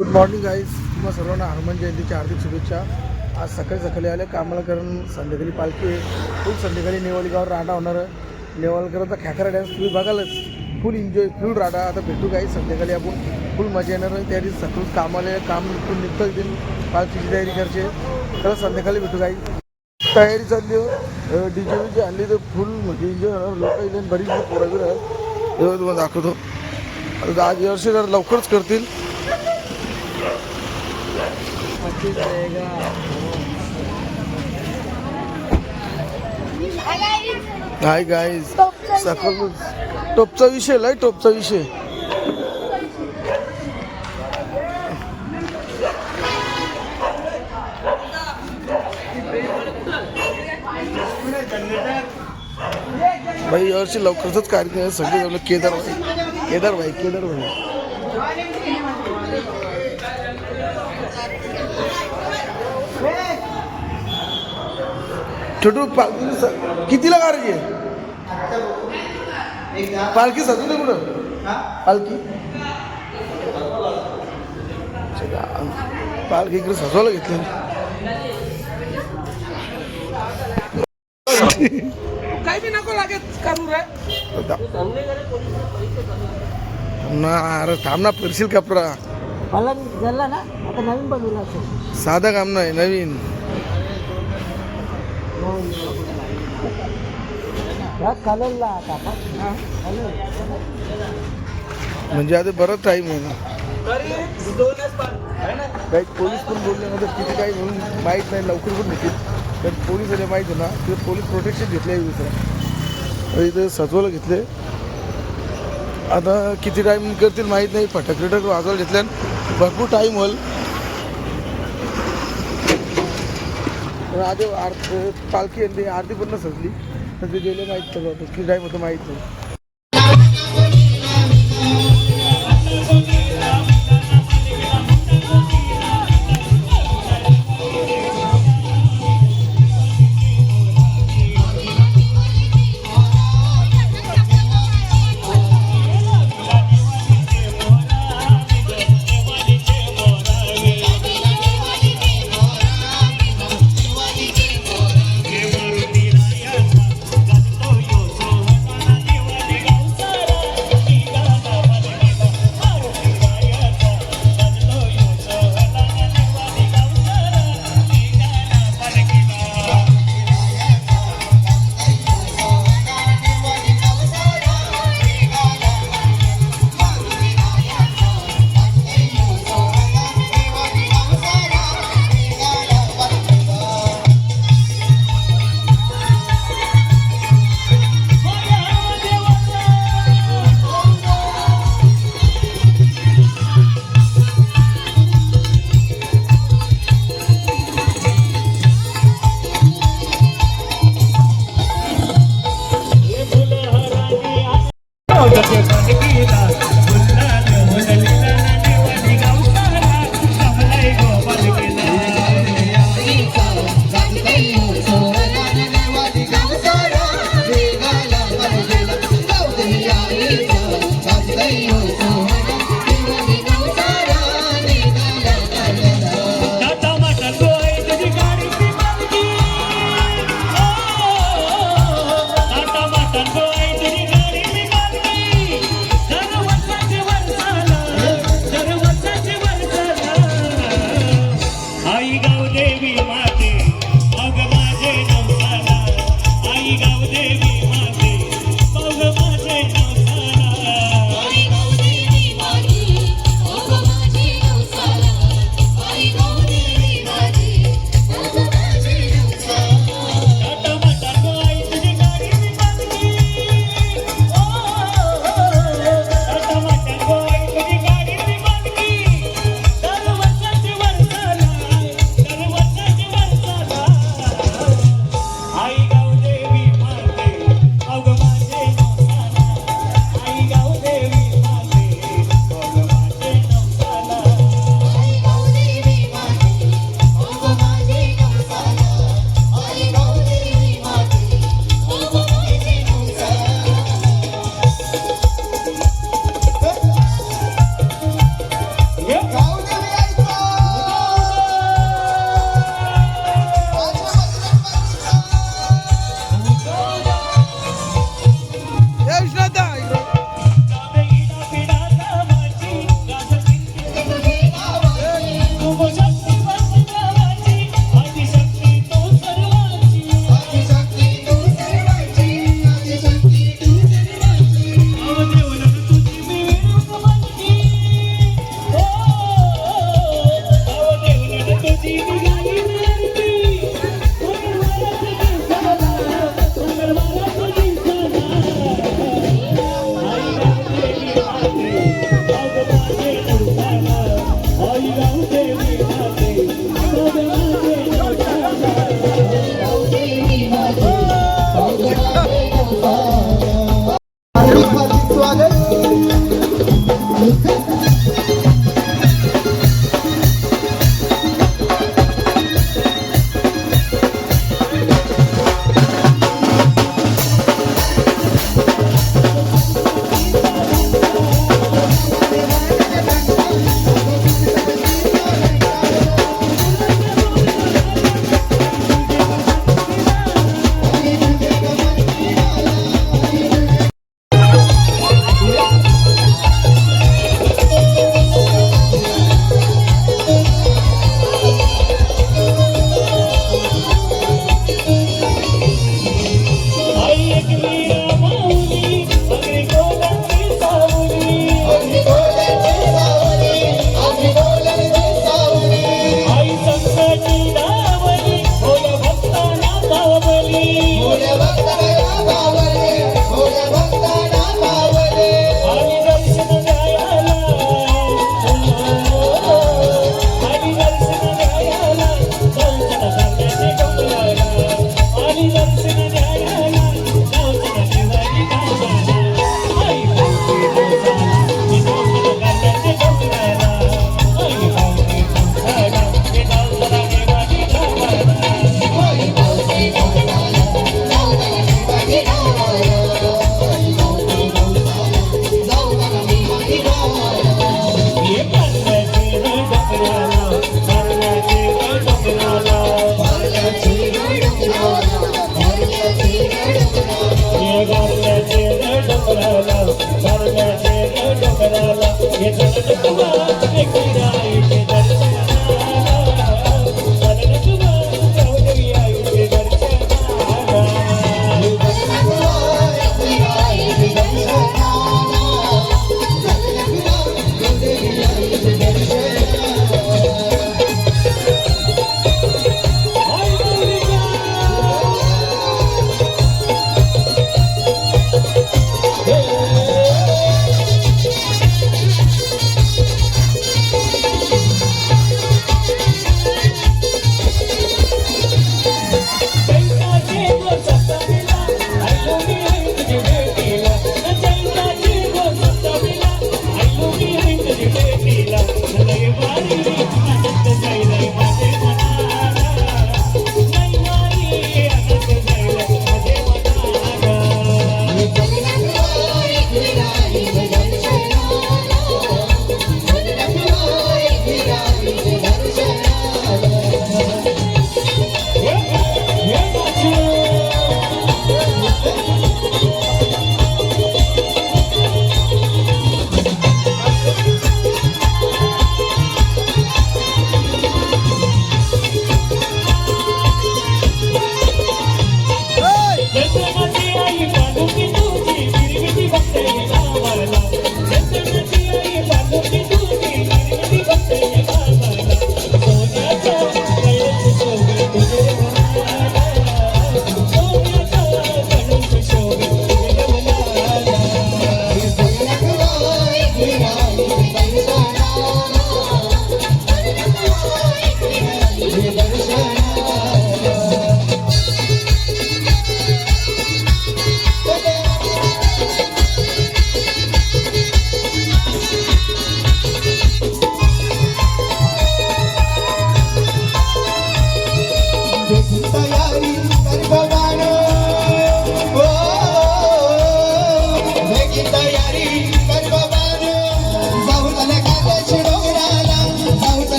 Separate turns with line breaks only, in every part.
Good morning guys. तुम्हा सर्वांना हनुमान जयंतीच्या हार्दिक शुभेच्छा. आज सकाळी सकाळी आले कामाला, कारण संध्याकाळी पालखी आहे. फुल संध्याकाळी नेवाळीगावर राडा होणार आहे. नेवाळकरांचा खेकरा डॅन्स तुम्ही बघालच. फुल एन्जॉय, फुल राडा. आता भेटू गाईज संध्याकाळी, आपण फुल मजा येणार आहे. त्या दिवशी सकाळी कामाला काम निघून निघतं येईल, पालखीची तयारी करायची. तर संध्याकाळी भेटू गाईज. तयारी चालली हो. डीजे आणली तर फुल म्हणजे एन्जॉय होणार. लोक येईल, बरीच पोरं बी राहत. एवढं तुम्हाला दाखवतो. आता आज वर्षी जरा लवकरच करतील. हाय गाईज, सकाळ टोपचा विषय लय, टोपचा विषय. भाई यावर्षी लवकरच कार्यक्रम आहे. सगळे जवळ केदार भाई छोटू पालखी कितीला करायची आहे? पालखी सजवली कुठं? पालखी पालखी इकडे सजवायला घेतली काही बी नको लागेल करू रे ना. अरे थांब ना, फिरशील कपडा
झाला ना. आता नवीन बनवला असेल.
साधं काम नाही, नवीन. म्हणजे आता बराच टाईम आहे ना. काही पोलीस पण बोलले ना, तर किती काही म्हणून माहीत नाही. लवकर पण घेतील, तर पोलीस आले माहीत आहे ना. तिथे पोलीस प्रोटेक्शन घेतले आहे दुसरं. इथं सजवायला घेतले. आता किती टाईम करतील माहीत नाही. फटाके वाजवायला घेतल्यान भरपूर टाईम होईल. आधी पालखी आणली, आरती पण न सजली, तर ते गेले माहीत सगळं. किती टाईम होतं माहीत नाही.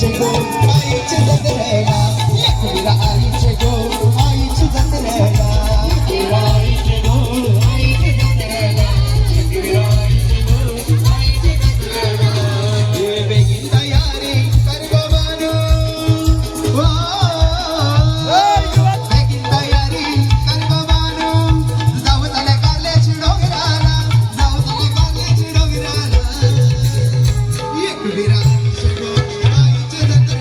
आईचे गो आईचे जत्रेला एकविरा आईचे गो आईचे जत्रेला एकविरा आईचे गो आईचे जत्रेला एकविरा आईचे गो आईचे जत्रेला ये बेगीन तयारी कर गो बानू बेगीन तयारी कर गो बानू जाऊ तले काल्याची डोंगराला जाऊ तले काल्याची डोंगराला एकविरा आईचे गो आईचे जत्रेला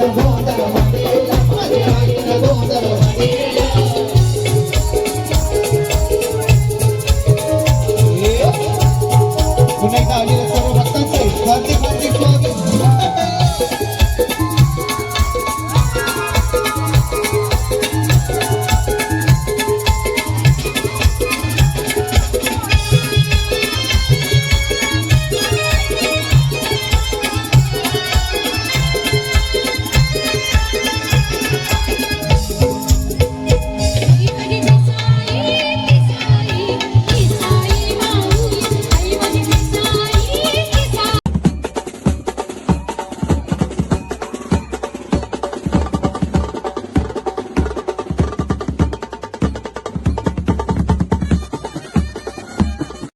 गोंधळ